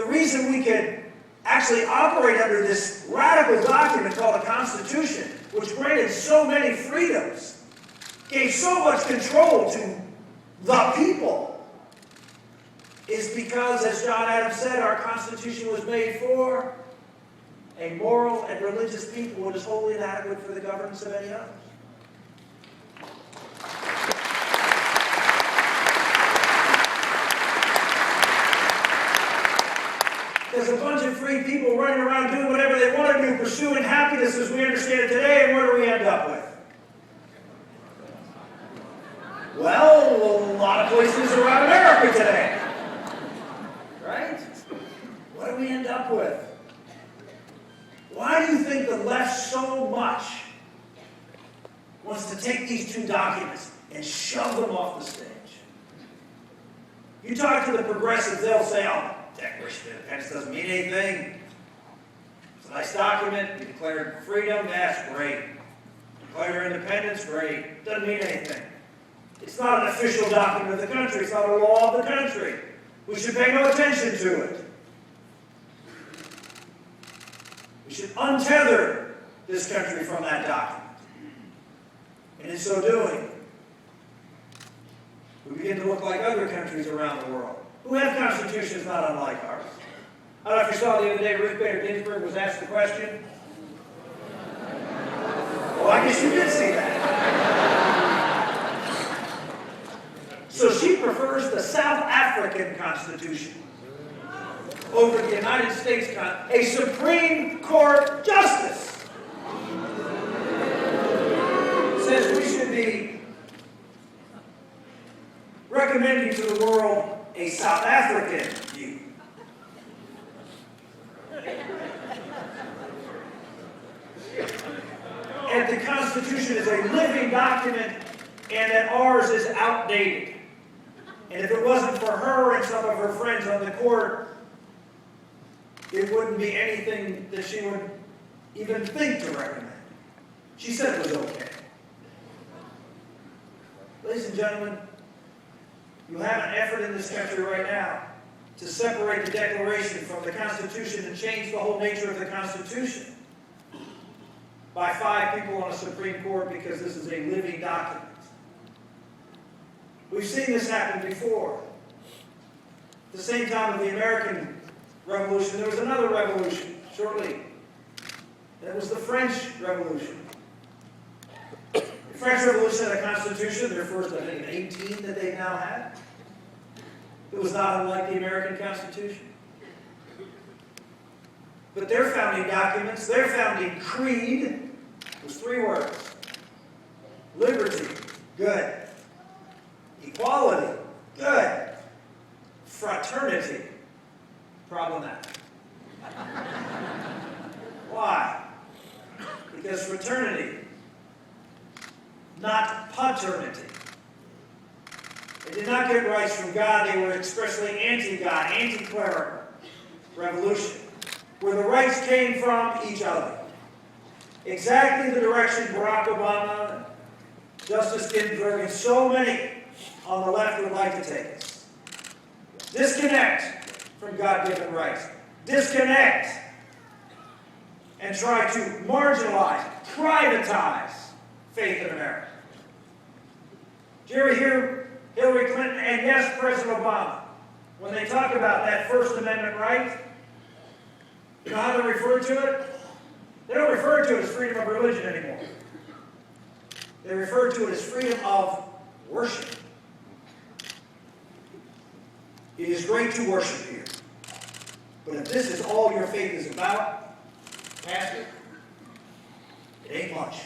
The reason we could actually operate under this radical document called a Constitution, which granted so many freedoms, gave so much control to the people, is because, as John Adams said, our Constitution was made for a moral and religious people, and is wholly inadequate for the governance of any others. There's a bunch of free people running around doing whatever they want to do, pursuing happiness as we understand it today, and where do we end up with? Well, a lot of places around America today. Right? What do we end up with? Why do you think the left so much wants to take these two documents and shove them off the stage? You talk to the progressives, they'll say, oh, Declaration of Independence doesn't mean anything. It's a nice document. We declared freedom, that's great. Declared our independence, great. Doesn't mean anything. It's not an official document of the country. It's not a law of the country. We should pay no attention to it. We should untether this country from that document. And in so doing, we begin to look like other countries around the world who have constitutions not unlike ours. I don't know if you saw the other day, Ruth Bader Ginsburg was asked the question. Well, I guess you did see that. So she prefers the South African Constitution over the United States Constitution. A Supreme Court justice says we should be recommending to the world a South African view. And the Constitution is a living document, and that ours is outdated. And if it wasn't for her and some of her friends on the court, it wouldn't be anything that she would even think to recommend. She said it was okay. Ladies and gentlemen, you have an effort in this country right now to separate the Declaration from the Constitution and change the whole nature of the Constitution by 5 people on a Supreme Court because this is a living document. We've seen this happen before. At the same time of the American Revolution, there was another revolution shortly. That was the French Revolution. The French Revolution had a constitution, their first, I think, 18 that they've now had. It was not unlike the American Constitution. But their founding documents, their founding creed was 3 words. Liberty, good. Equality, good. Fraternity, problematic. Why? Because fraternity, not paternity. They did not get rights from God. They were expressly anti-God, anti-clerical revolution, where the rights came from each other. Exactly the direction Barack Obama, and Justice Ginsburg, and so many on the left would like to take us. Disconnect from God-given rights. Disconnect and try to marginalize, privatize faith in America. Did you ever hear Hillary Clinton and, yes, President Obama, when they talk about that First Amendment right, you know how they refer to it? They don't refer to it as freedom of religion anymore. They refer to it as freedom of worship. It is great to worship here. But if this is all your faith is about, Pastor, it ain't much.